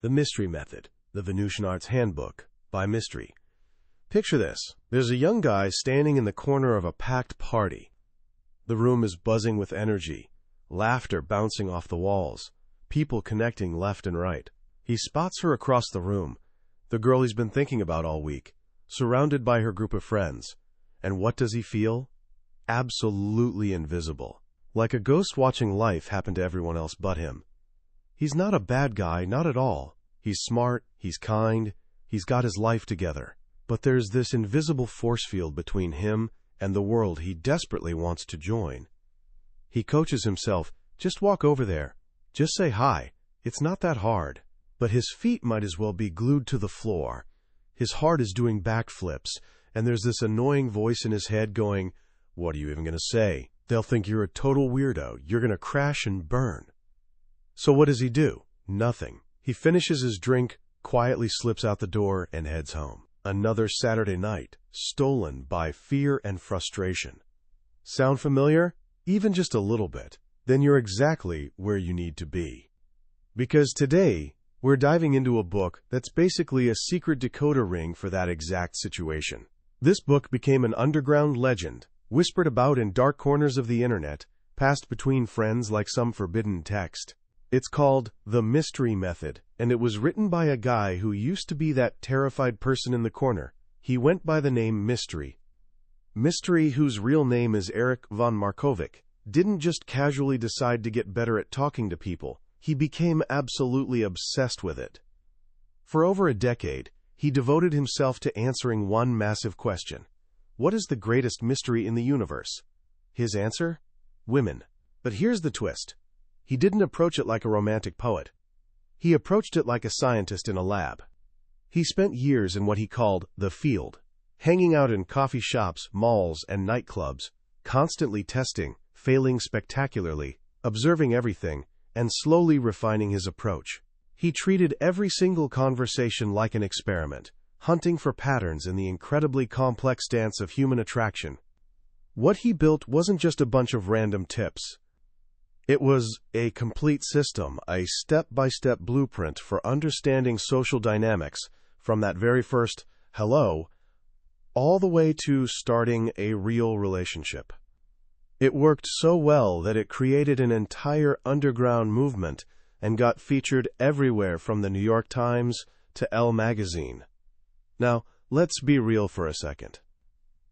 The Mystery Method, The Venusian Arts Handbook, by Mystery. Picture this. There's a young guy standing in the corner of a packed party. The room is buzzing with energy, laughter bouncing off the walls, people connecting left and right. He spots her across the room, the girl he's been thinking about all week, surrounded by her group of friends. And what does he feel? Absolutely invisible. Like a ghost watching life happen to everyone else but him. He's not a bad guy, not at all. He's smart, he's kind, he's got his life together. But there's this invisible force field between him and the world he desperately wants to join. He coaches himself, just walk over there, just say hi, it's not that hard. But his feet might as well be glued to the floor. His heart is doing backflips, and there's this annoying voice in his head going, "What are you even going to say? They'll think you're a total weirdo. You're going to crash and burn." So what does he do? Nothing. He finishes his drink, quietly slips out the door, and heads home. Another Saturday night, stolen by fear and frustration. Sound familiar? Even just a little bit. Then you're exactly where you need to be. Because today, we're diving into a book that's basically a secret decoder ring for that exact situation. This book became an underground legend, whispered about in dark corners of the internet, passed between friends like some forbidden text. It's called The Mystery Method, and it was written by a guy who used to be that terrified person in the corner. He went by the name Mystery. Mystery, whose real name is Erik von Markovik, didn't just casually decide to get better at talking to people. He became absolutely obsessed with it. For over a decade, he devoted himself to answering one massive question. What is the greatest mystery in the universe? His answer? Women. But here's the twist. He didn't approach it like a romantic poet. He approached it like a scientist in a lab. He spent years in what he called the field, hanging out in coffee shops, malls, and nightclubs, constantly testing, failing spectacularly, observing everything, and slowly refining his approach. He treated every single conversation like an experiment, hunting for patterns in the incredibly complex dance of human attraction. What he built wasn't just a bunch of random tips. It was a complete system, a step-by-step blueprint for understanding social dynamics, from that very first hello, all the way to starting a real relationship. It worked so well that it created an entire underground movement and got featured everywhere from the New York Times to Elle magazine. Now, let's be real for a second.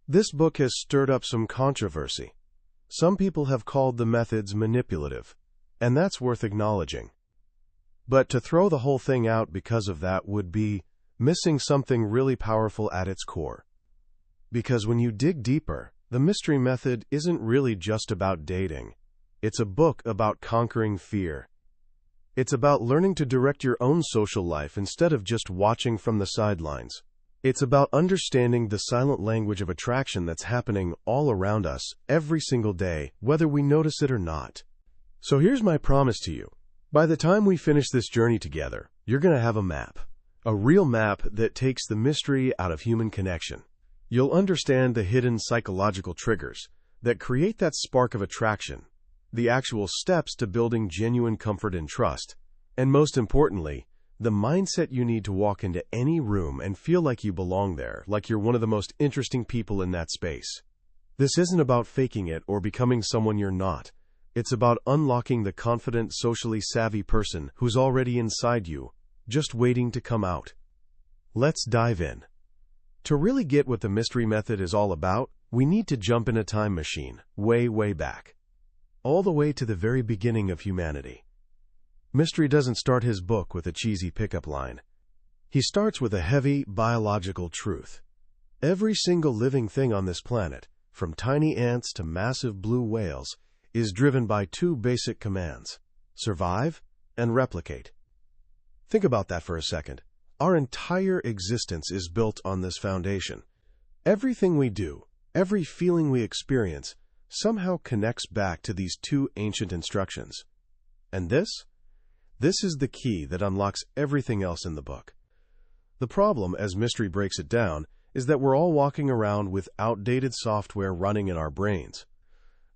This book has stirred up some controversy. Some people have called the methods manipulative, and that's worth acknowledging. But to throw the whole thing out because of that would be missing something really powerful at its core. Because when you dig deeper, the Mystery Method isn't really just about dating. It's a book about conquering fear. It's about learning to direct your own social life instead of just watching from the sidelines. It's about understanding the silent language of attraction that's happening all around us every single day, whether we notice it or not. So here's my promise to you. By the time we finish this journey together, you're going to have a map. A real map that takes the mystery out of human connection. You'll understand the hidden psychological triggers that create that spark of attraction, the actual steps to building genuine comfort and trust, and most importantly, the mindset you need to walk into any room and feel like you belong there, like you're one of the most interesting people in that space. This isn't about faking it or becoming someone you're not. It's about unlocking the confident, socially savvy person who's already inside you, just waiting to come out. Let's dive in. To really get what the Mystery Method is all about, we need to jump in a time machine, way, way back. All the way to the very beginning of humanity. Mystery doesn't start his book with a cheesy pickup line. He starts with a heavy, biological truth. Every single living thing on this planet, from tiny ants to massive blue whales, is driven by two basic commands: survive and replicate. Think about that for a second. Our entire existence is built on this foundation. Everything we do, every feeling we experience, somehow connects back to these two ancient instructions. And this is the key that unlocks everything else in the book. The problem, as Mystery breaks it down, is that we're all walking around with outdated software running in our brains.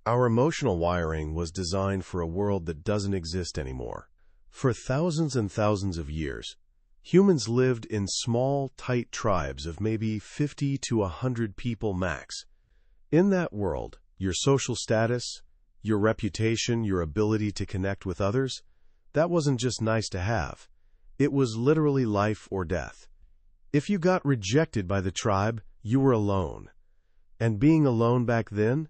Our emotional wiring was designed for a world that doesn't exist anymore. For thousands and thousands of years, humans lived in small, tight tribes of maybe 50 to 100 people max. In that world, your social status, your reputation, your ability to connect with others, that wasn't just nice to have. It was literally life or death. If you got rejected by the tribe, you were alone. And being alone back then,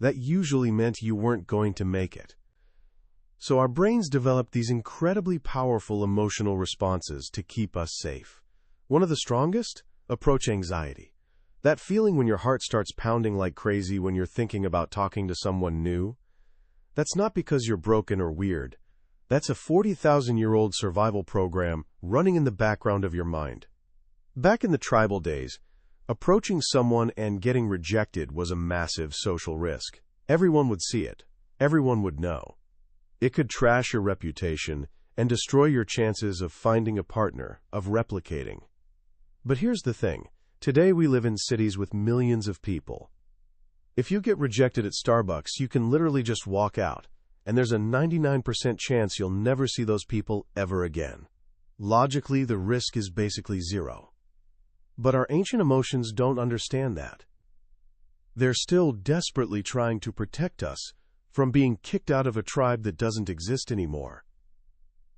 that usually meant you weren't going to make it. So our brains developed these incredibly powerful emotional responses to keep us safe. One of the strongest? Approach anxiety. That feeling when your heart starts pounding like crazy when you're thinking about talking to someone new. That's not because you're broken or weird. That's a 40,000-year-old survival program running in the background of your mind. Back in the tribal days, approaching someone and getting rejected was a massive social risk. Everyone would see it. Everyone would know. It could trash your reputation and destroy your chances of finding a partner, of replicating. But here's the thing. Today we live in cities with millions of people. If you get rejected at Starbucks, you can literally just walk out, and there's a 99% chance you'll never see those people ever again. Logically, the risk is basically zero. But our ancient emotions don't understand that. They're still desperately trying to protect us from being kicked out of a tribe that doesn't exist anymore.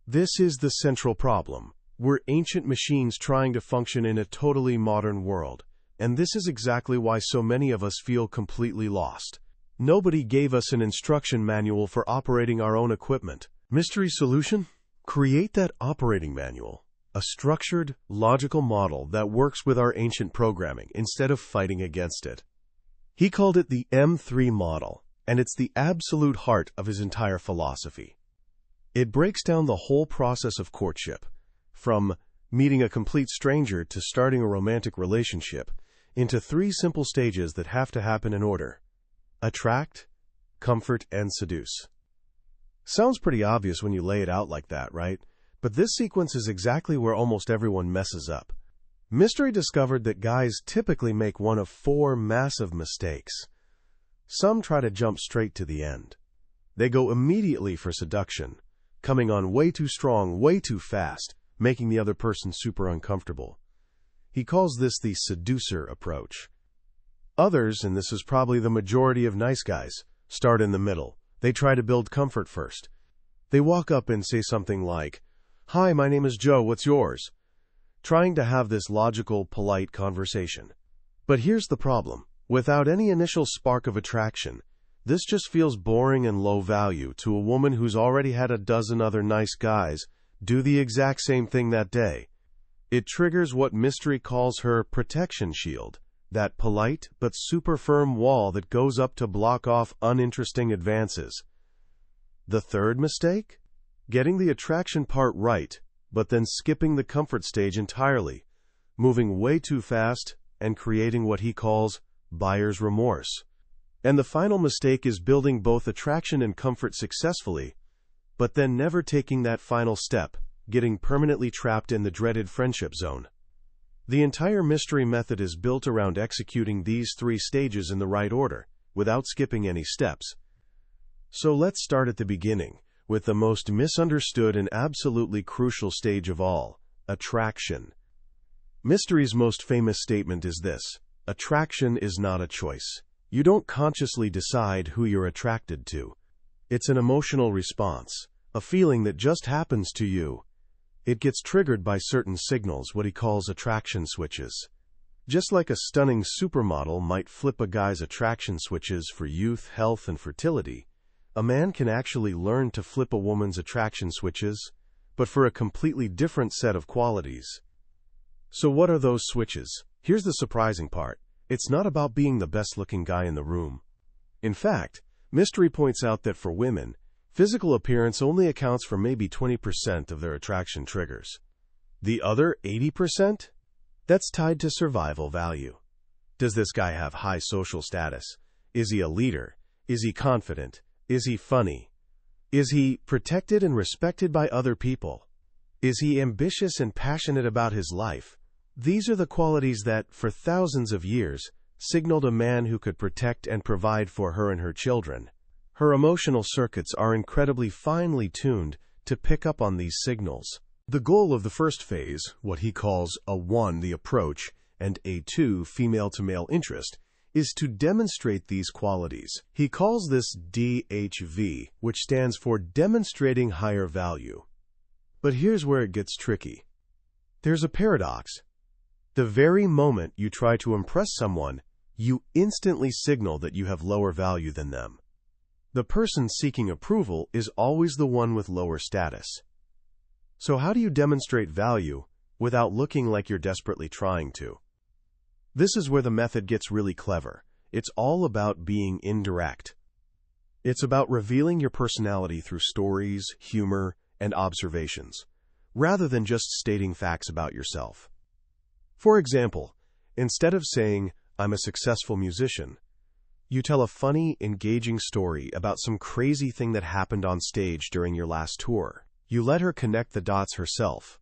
This is the central problem. We're ancient machines trying to function in a totally modern world, and this is exactly why so many of us feel completely lost. Nobody gave us an instruction manual for operating our own equipment. Mystery solution? Create that operating manual. A structured, logical model that works with our ancient programming instead of fighting against it. He called it the M3 model, and it's the absolute heart of his entire philosophy. It breaks down the whole process of courtship, from meeting a complete stranger to starting a romantic relationship, into 3 simple stages that have to happen in order: attract, comfort, and seduce. Sounds pretty obvious when you lay it out like that, right? But this sequence is exactly where almost everyone messes up. Mystery discovered that guys typically make one of 4 massive mistakes. Some try to jump straight to the end. They go immediately for seduction, coming on way too strong, way too fast, making the other person super uncomfortable. He calls this the seducer approach. Others, and this is probably the majority of nice guys, start in the middle. They try to build comfort first. They walk up and say something like, "Hi, my name is Joe, what's yours?" Trying to have this logical, polite conversation. But here's the problem. Without any initial spark of attraction, this just feels boring and low value to a woman who's already had a dozen other nice guys do the exact same thing that day. It triggers what Mystery calls her protection shield, that polite but super firm wall that goes up to block off uninteresting advances. The third mistake? Getting the attraction part right, but then skipping the comfort stage entirely, moving way too fast, and creating what he calls buyer's remorse. And the final mistake is building both attraction and comfort successfully, but then never taking that final step, getting permanently trapped in the dreaded friendship zone. The entire Mystery method is built around executing these 3 stages in the right order, without skipping any steps. So let's start at the beginning, with the most misunderstood and absolutely crucial stage of all, attraction. Mystery's most famous statement is this: attraction is not a choice. You don't consciously decide who you're attracted to. It's an emotional response, a feeling that just happens to you. It gets triggered by certain signals, what he calls attraction switches. Just like a stunning supermodel might flip a guy's attraction switches for youth, health, and fertility, a man can actually learn to flip a woman's attraction switches, but for a completely different set of qualities. So what are those switches? Here's the surprising part. It's not about being the best-looking guy in the room. In fact, Mystery points out that for women, physical appearance only accounts for maybe 20% of their attraction triggers. The other 80%? That's tied to survival value. Does this guy have high social status? Is he a leader? Is he confident? Is he funny? Is he protected and respected by other people? Is he ambitious and passionate about his life? These are the qualities that, for thousands of years, signaled a man who could protect and provide for her and her children. Her emotional circuits are incredibly finely tuned to pick up on these signals. The goal of the first phase, what he calls A1, the approach, and A2, female-to-male interest, is to demonstrate these qualities. He calls this DHV, which stands for demonstrating higher value. But here's where it gets tricky. There's a paradox. The very moment you try to impress someone, you instantly signal that you have lower value than them. The person seeking approval is always the one with lower status. So how do you demonstrate value without looking like you're desperately trying to? This is where the method gets really clever. It's all about being indirect. It's about revealing your personality through stories, humor, and observations, rather than just stating facts about yourself. For example, instead of saying, "I'm a successful musician," you tell a funny, engaging story about some crazy thing that happened on stage during your last tour. You let her connect the dots herself.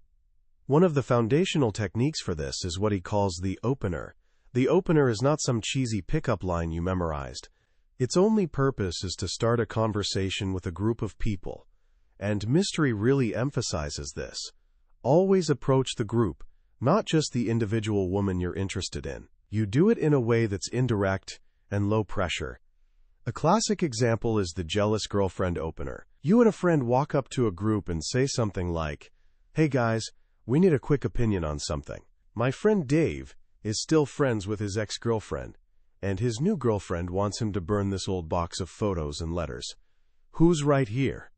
One of the foundational techniques for this is what he calls the opener. The opener is not some cheesy pickup line you memorized. Its only purpose is to start a conversation with a group of people. And Mystery really emphasizes this. Always approach the group, not just the individual woman you're interested in. You do it in a way that's indirect and low pressure. A classic example is the jealous girlfriend opener. You and a friend walk up to a group and say something like, "Hey guys, we need a quick opinion on something. My friend Dave is still friends with his ex-girlfriend, and his new girlfriend wants him to burn this old box of photos and letters. Who's right here?"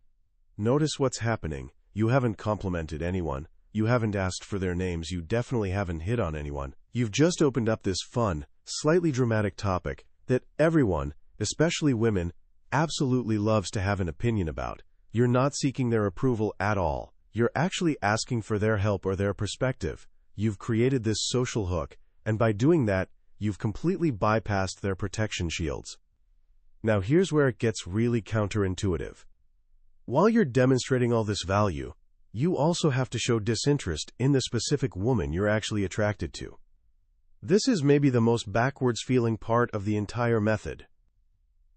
Notice what's happening. You haven't complimented anyone. You haven't asked for their names. You definitely haven't hit on anyone. You've just opened up this fun, slightly dramatic topic that everyone, especially women, absolutely loves to have an opinion about. You're not seeking their approval at all. You're actually asking for their help or their perspective. You've created this social hook, and by doing that, you've completely bypassed their protection shields. Now here's where it gets really counterintuitive. While you're demonstrating all this value, you also have to show disinterest in the specific woman you're actually attracted to. This is maybe the most backwards feeling part of the entire method.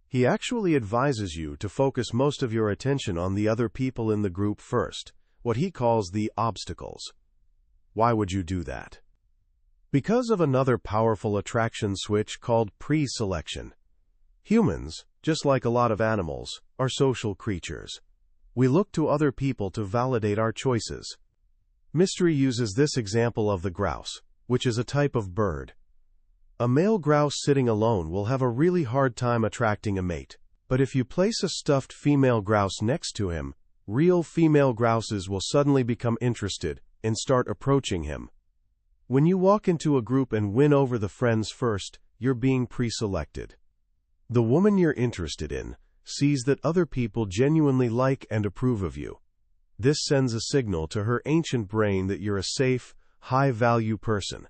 He actually advises you to focus most of your attention on the other people in the group first, what he calls the obstacles. Why would you do that? Because of another powerful attraction switch called preselection. Humans, just like a lot of animals, are social creatures. We look to other people to validate our choices. Mystery uses this example of the grouse, which is a type of bird. A male grouse sitting alone will have a really hard time attracting a mate. But if you place a stuffed female grouse next to him, real female grouses will suddenly become interested and start approaching him. When you walk into a group and win over the friends first, you're being preselected. The woman you're interested in sees that other people genuinely like and approve of you. This sends a signal to her ancient brain that you're a safe, high-value person.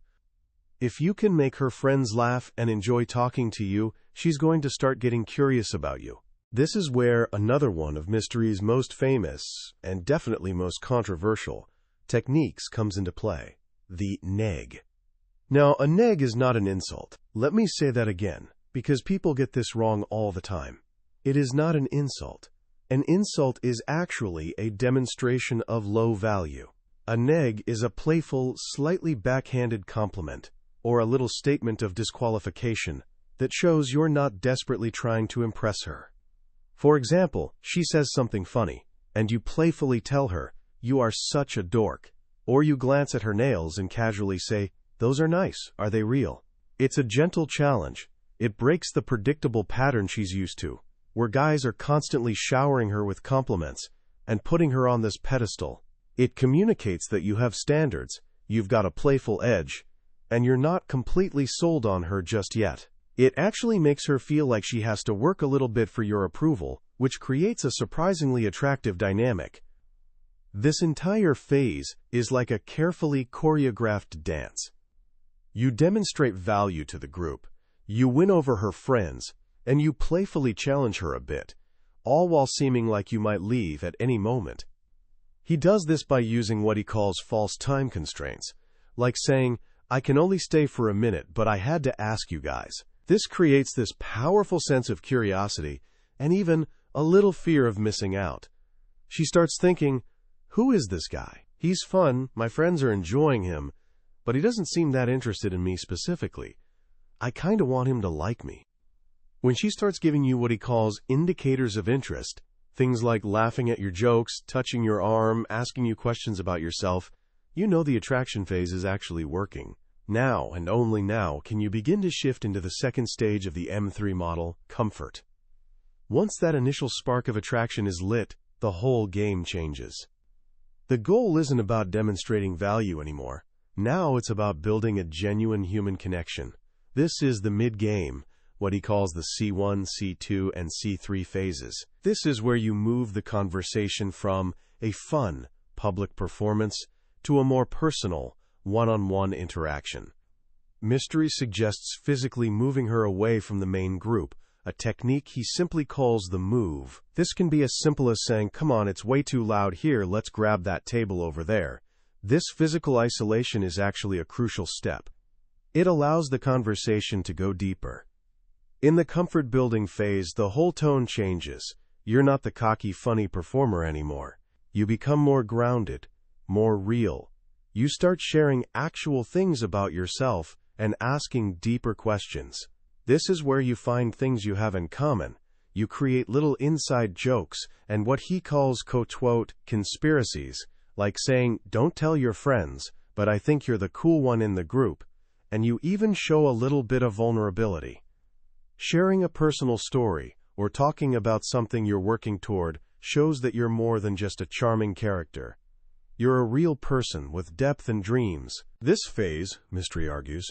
If you can make her friends laugh and enjoy talking to you, she's going to start getting curious about you. This is where another one of Mystery's most famous, and definitely most controversial, techniques comes into play. The neg. Now, a neg is not an insult. Let me say that again, because people get this wrong all the time. It is not an insult. An insult is actually a demonstration of low value. A neg is a playful, slightly backhanded compliment, or a little statement of disqualification that shows you're not desperately trying to impress her. For example, she says something funny, and you playfully tell her, "You are such a dork." Or you glance at her nails and casually say, "Those are nice, are they real?" It's a gentle challenge. It breaks the predictable pattern she's used to, where guys are constantly showering her with compliments and putting her on this pedestal. It communicates that you have standards, you've got a playful edge, and you're not completely sold on her just yet. It actually makes her feel like she has to work a little bit for your approval, which creates a surprisingly attractive dynamic. This entire phase is like a carefully choreographed dance. You demonstrate value to the group, you win over her friends, and you playfully challenge her a bit, all while seeming like you might leave at any moment. He does this by using what he calls false time constraints, like saying, "I can only stay for a minute, but I had to ask you guys." This creates this powerful sense of curiosity and even a little fear of missing out. She starts thinking, who is this guy? He's fun, my friends are enjoying him, but he doesn't seem that interested in me specifically. I kind of want him to like me. When she starts giving you what he calls indicators of interest, things like laughing at your jokes, touching your arm, asking you questions about yourself, you know the attraction phase is actually working. Now, and only now, can you begin to shift into the second stage of the M3 model, comfort. Once that initial spark of attraction is lit, the whole game changes. The goal isn't about demonstrating value anymore. Now it's about building a genuine human connection. This is the mid-game, what he calls the C1, C2, and C3 phases. This is where you move the conversation from a fun, public performance to a more personal, one-on-one interaction. Mystery suggests physically moving her away from the main group, a technique he simply calls the move. This can be as simple as saying, come on, it's way too loud here, let's grab that table over there. This physical isolation is actually a crucial step. It allows the conversation to go deeper. In the comfort-building phase, the whole tone changes. You're not the cocky, funny performer anymore. You become more grounded, more real. You start sharing actual things about yourself and asking deeper questions. This is where you find things you have in common. You create little inside jokes and what he calls quote, conspiracies, like saying, don't tell your friends, but I think you're the cool one in the group, and you even show a little bit of vulnerability. Sharing a personal story or talking about something you're working toward shows that you're more than just a charming character. You're a real person with depth and dreams. This phase, Mystery argues,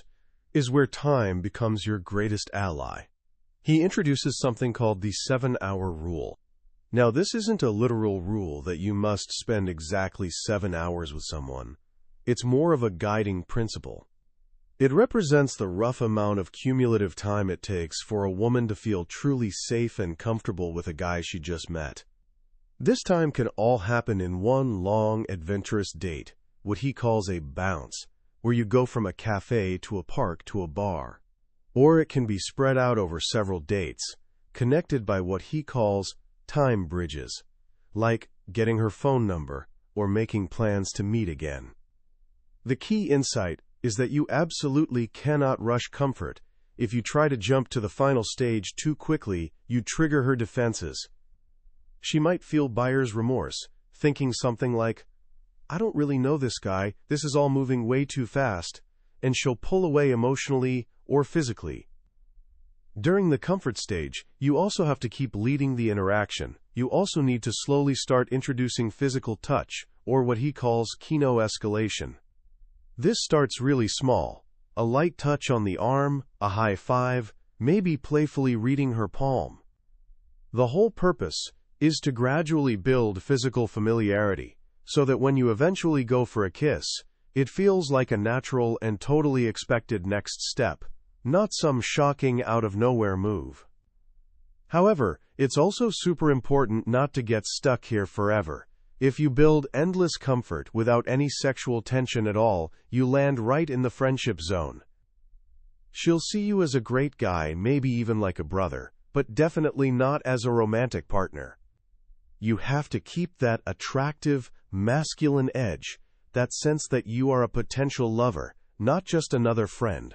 is where time becomes your greatest ally. He introduces something called the 7-hour rule. Now, this isn't a literal rule that you must spend exactly 7 hours with someone. It's more of a guiding principle. It represents the rough amount of cumulative time it takes for a woman to feel truly safe and comfortable with a guy she just met. This time can all happen in one long, adventurous date, what he calls a bounce, where you go from a cafe to a park to a bar. Or it can be spread out over several dates, connected by what he calls time bridges, like getting her phone number or making plans to meet again. The key insight is that you absolutely cannot rush comfort. If you try to jump to the final stage too quickly, you trigger her defenses. She might feel buyer's remorse, thinking something like, I don't really know this guy, this is all moving way too fast, and she'll pull away emotionally or physically. During the comfort stage, you also have to keep leading the interaction. You also need to slowly start introducing physical touch, or what he calls kino escalation. This starts really small. A light touch on the arm, a high five, maybe playfully reading her palm. The whole purpose is to gradually build physical familiarity, so that when you eventually go for a kiss, it feels like a natural and totally expected next step, not some shocking out-of-nowhere move. However, it's also super important not to get stuck here forever. If you build endless comfort without any sexual tension at all, you land right in the friendship zone. She'll see you as a great guy, maybe even like a brother, but definitely not as a romantic partner. You have to keep that attractive, masculine edge, that sense that you are a potential lover, not just another friend.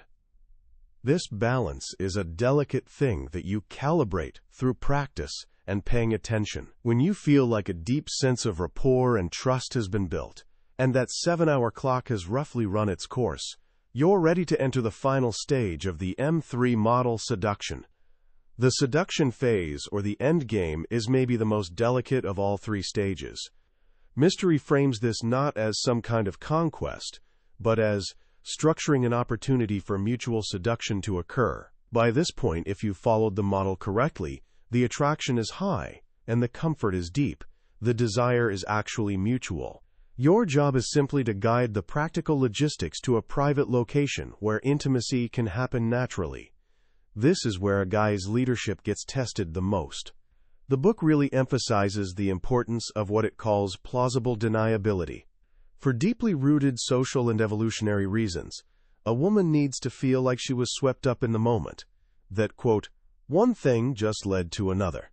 This balance is a delicate thing that you calibrate through practice and paying attention. When you feel like a deep sense of rapport and trust has been built, and that 7-hour clock has roughly run its course, you're ready to enter the final stage of the M3 model, seduction. The seduction phase, or the end game, is maybe the most delicate of all three stages. Mystery frames this not as some kind of conquest, but as structuring an opportunity for mutual seduction to occur. By this point, if you followed the model correctly, the attraction is high, and the comfort is deep. The desire is actually mutual. Your job is simply to guide the practical logistics to a private location where intimacy can happen naturally. This is where a guy's leadership gets tested the most. The book really emphasizes the importance of what it calls plausible deniability. For deeply rooted social and evolutionary reasons, a woman needs to feel like she was swept up in the moment, that, quote, one thing just led to another.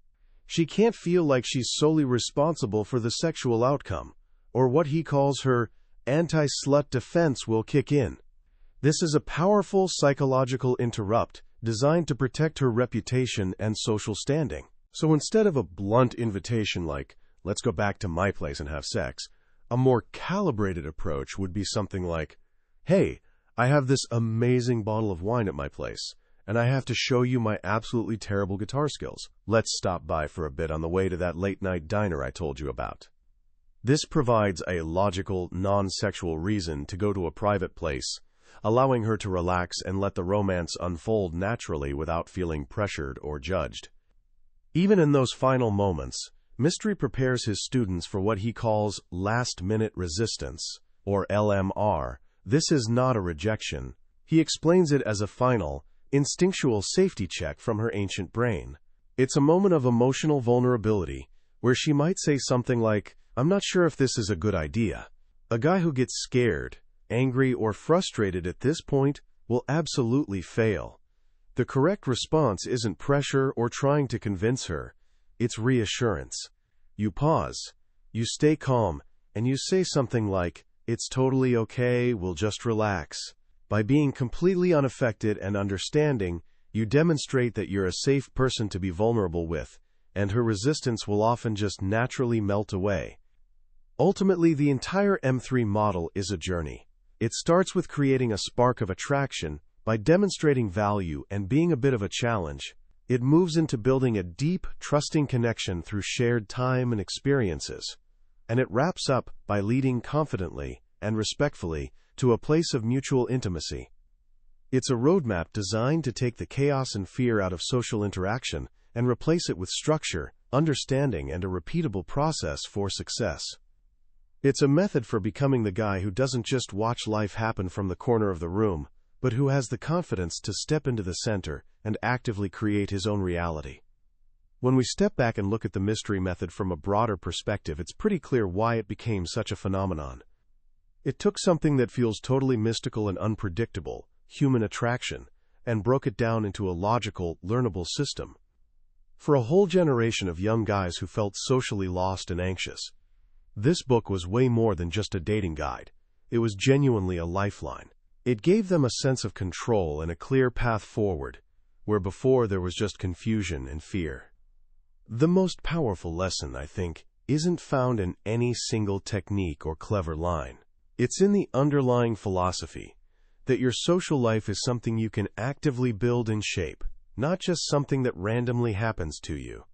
She can't feel like she's solely responsible for the sexual outcome, or what he calls her anti-slut defense will kick in. This is a powerful psychological interrupt designed to protect her reputation and social standing. So instead of a blunt invitation like, let's go back to my place and have sex, a more calibrated approach would be something like, hey, I have this amazing bottle of wine at my place, and I have to show you my absolutely terrible guitar skills. Let's stop by for a bit on the way to that late-night diner I told you about. This provides a logical, non-sexual reason to go to a private place, allowing her to relax and let the romance unfold naturally without feeling pressured or judged. Even in those final moments, Mystery prepares his students for what he calls last-minute resistance, or LMR. This is not a rejection. He explains it as a final, instinctual safety check from her ancient brain. It's a moment of emotional vulnerability, where she might say something like, I'm not sure if this is a good idea. A guy who gets scared, angry, or frustrated at this point will absolutely fail. The correct response isn't pressure or trying to convince her. It's reassurance. You pause, you stay calm, and you say something like, it's totally okay, we'll just relax. By being completely unaffected and understanding, you demonstrate that you're a safe person to be vulnerable with, and her resistance will often just naturally melt away. Ultimately, the entire M3 model is a journey. It starts with creating a spark of attraction by demonstrating value and being a bit of a challenge. It moves into building a deep, trusting connection through shared time and experiences. And it wraps up by leading confidently and respectfully to a place of mutual intimacy. It's a roadmap designed to take the chaos and fear out of social interaction and replace it with structure, understanding, and a repeatable process for success. It's a method for becoming the guy who doesn't just watch life happen from the corner of the room, but who has the confidence to step into the center and actively create his own reality. When we step back and look at the mystery method from a broader perspective, it's pretty clear why it became such a phenomenon. It took something that feels totally mystical and unpredictable, human attraction, and broke it down into a logical, learnable system. For a whole generation of young guys who felt socially lost and anxious, this book was way more than just a dating guide. It was genuinely a lifeline. It gave them a sense of control and a clear path forward, where before there was just confusion and fear. The most powerful lesson, I think, isn't found in any single technique or clever line. It's in the underlying philosophy that your social life is something you can actively build and shape, not just something that randomly happens to you.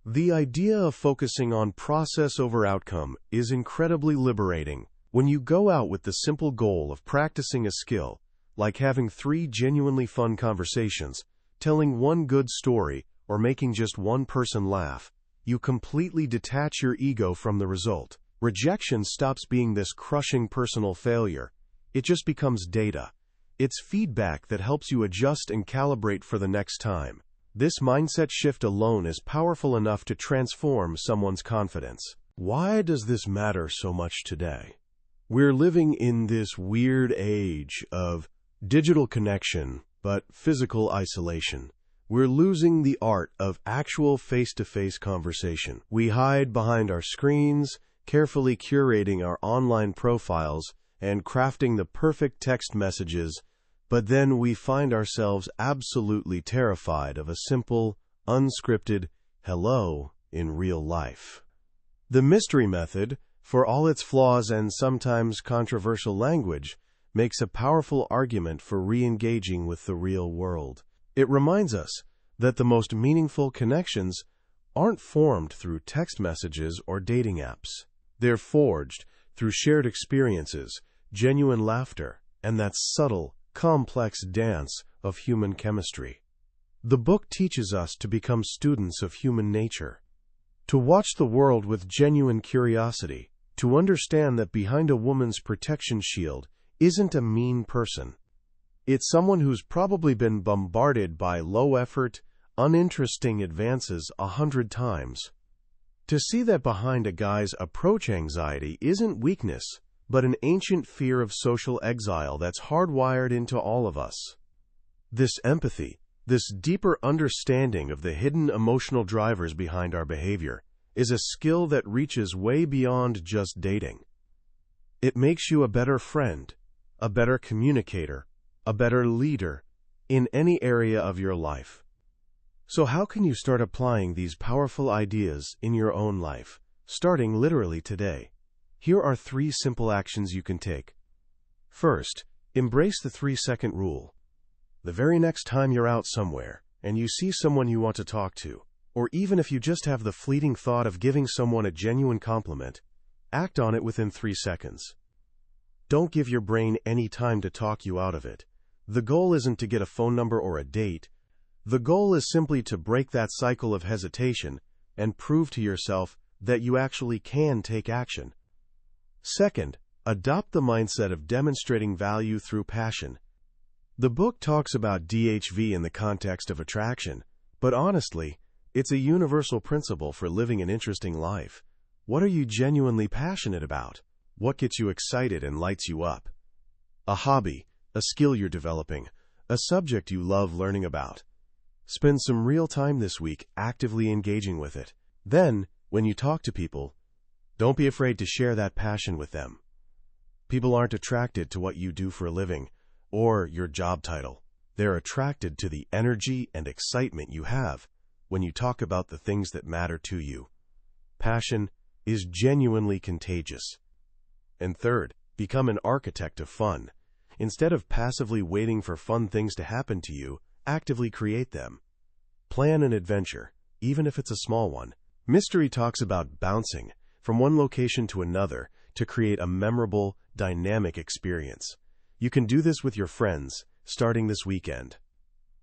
The idea of focusing on process over outcome is incredibly liberating when you go out with the simple goal of practicing a skill, like having 3 genuinely fun conversations, telling one good story, or making just one person laugh. You completely detach your ego from the result. Rejection stops being this crushing personal failure. It just becomes data. It's feedback that helps you adjust and calibrate for the next time. This mindset shift alone is powerful enough to transform someone's confidence. Why does this matter so much today? We're living in this weird age of digital connection, but physical isolation. We're losing the art of actual face-to-face conversation. We hide behind our screens, carefully curating our online profiles and crafting the perfect text messages, but then we find ourselves absolutely terrified of a simple, unscripted hello in real life. The mystery method, for all its flaws and sometimes controversial language, makes a powerful argument for re-engaging with the real world. It reminds us that the most meaningful connections aren't formed through text messages or dating apps. They're forged through shared experiences, genuine laughter, and that subtle, complex dance of human chemistry. The book teaches us to become students of human nature, to watch the world with genuine curiosity, to understand that behind a woman's protection shield isn't a mean person. It's someone who's probably been bombarded by low-effort, uninteresting advances 100 times. To see that behind a guy's approach anxiety isn't weakness, but an ancient fear of social exile that's hardwired into all of us. This empathy This deeper understanding of the hidden emotional drivers behind our behavior is a skill that reaches way beyond just dating. It makes you a better friend, a better communicator, a better leader in any area of your life. So how can you start applying these powerful ideas in your own life, starting literally today? Here are 3 simple actions you can take. First, embrace the 3-second rule. The very next time you're out somewhere and you see someone you want to talk to, or even if you just have the fleeting thought of giving someone a genuine compliment, act on it within 3 seconds. Don't give your brain any time to talk you out of it. The goal isn't to get a phone number or a date. The goal is simply to break that cycle of hesitation and prove to yourself that you actually can take action. Second, adopt the mindset of demonstrating value through passion. The book talks about DHV in the context of attraction, but honestly, it's a universal principle for living an interesting life. What are you genuinely passionate about? What gets you excited and lights you up? A hobby, a skill you're developing, a subject you love learning about. Spend some real time this week actively engaging with it. Then, when you talk to people, don't be afraid to share that passion with them. People aren't attracted to what you do for a living or your job title. They're attracted to the energy and excitement you have when you talk about the things that matter to you. Passion is genuinely contagious. And third, become an architect of fun. Instead of passively waiting for fun things to happen to you, actively create them. Plan an adventure, even if it's a small one. Mystery talks about bouncing from one location to another to create a memorable, dynamic experience. You can do this with your friends, starting this weekend.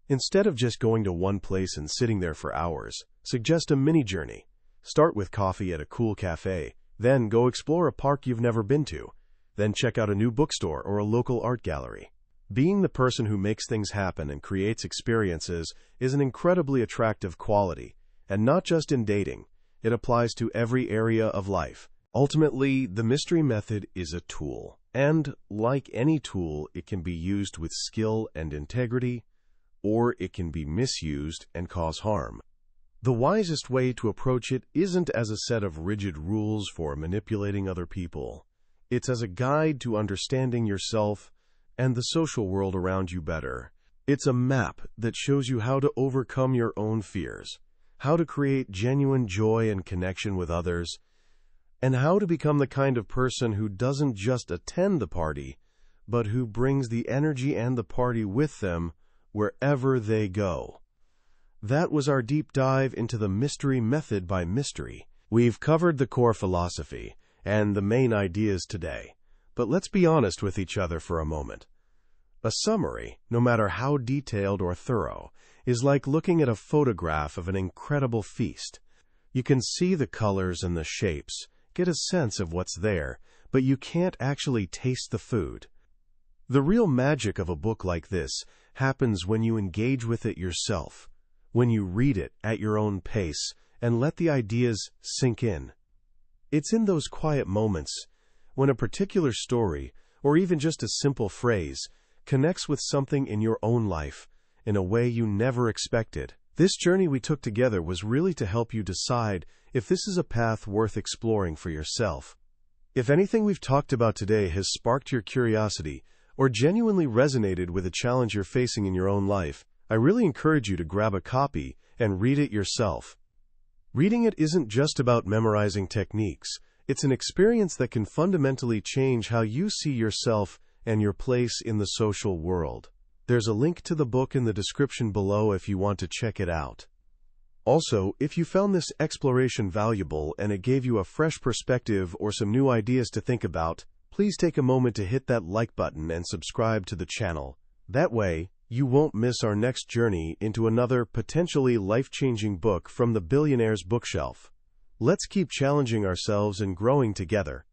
Instead of just going to one place and sitting there for hours, suggest a mini journey. Start with coffee at a cool cafe, then go explore a park you've never been to, then check out a new bookstore or a local art gallery. Being the person who makes things happen and creates experiences is an incredibly attractive quality, and not just in dating. It applies to every area of life. Ultimately, the mystery method is a tool, and like any tool, it can be used with skill and integrity, or it can be misused and cause harm. The wisest way to approach it isn't as a set of rigid rules for manipulating other people. It's as a guide to understanding yourself and the social world around you better. It's a map that shows you how to overcome your own fears, how to create genuine joy and connection with others, and how to become the kind of person who doesn't just attend the party, but who brings the energy and the party with them wherever they go. That was our deep dive into the mystery method by Mystery. We've covered the core philosophy and the main ideas today, but let's be honest with each other for a moment. A summary, no matter how detailed or thorough, is like looking at a photograph of an incredible feast. You can see the colors and the shapes, get a sense of what's there, but you can't actually taste the food. The real magic of a book like this happens when you engage with it yourself, when you read it at your own pace and let the ideas sink in. It's in those quiet moments when a particular story, or even just a simple phrase, connects with something in your own life in a way you never expected. This journey we took together was really to help you decide if this is a path worth exploring for yourself. If anything we've talked about today has sparked your curiosity or genuinely resonated with a challenge you're facing in your own life, I really encourage you to grab a copy and read it yourself. Reading it isn't just about memorizing techniques. It's an experience that can fundamentally change how you see yourself and your place in the social world. There's a link to the book in the description below if you want to check it out. Also, if you found this exploration valuable and it gave you a fresh perspective or some new ideas to think about, please take a moment to hit that like button and subscribe to the channel. That way, you won't miss our next journey into another potentially life-changing book from the billionaire's bookshelf. Let's keep challenging ourselves and growing together.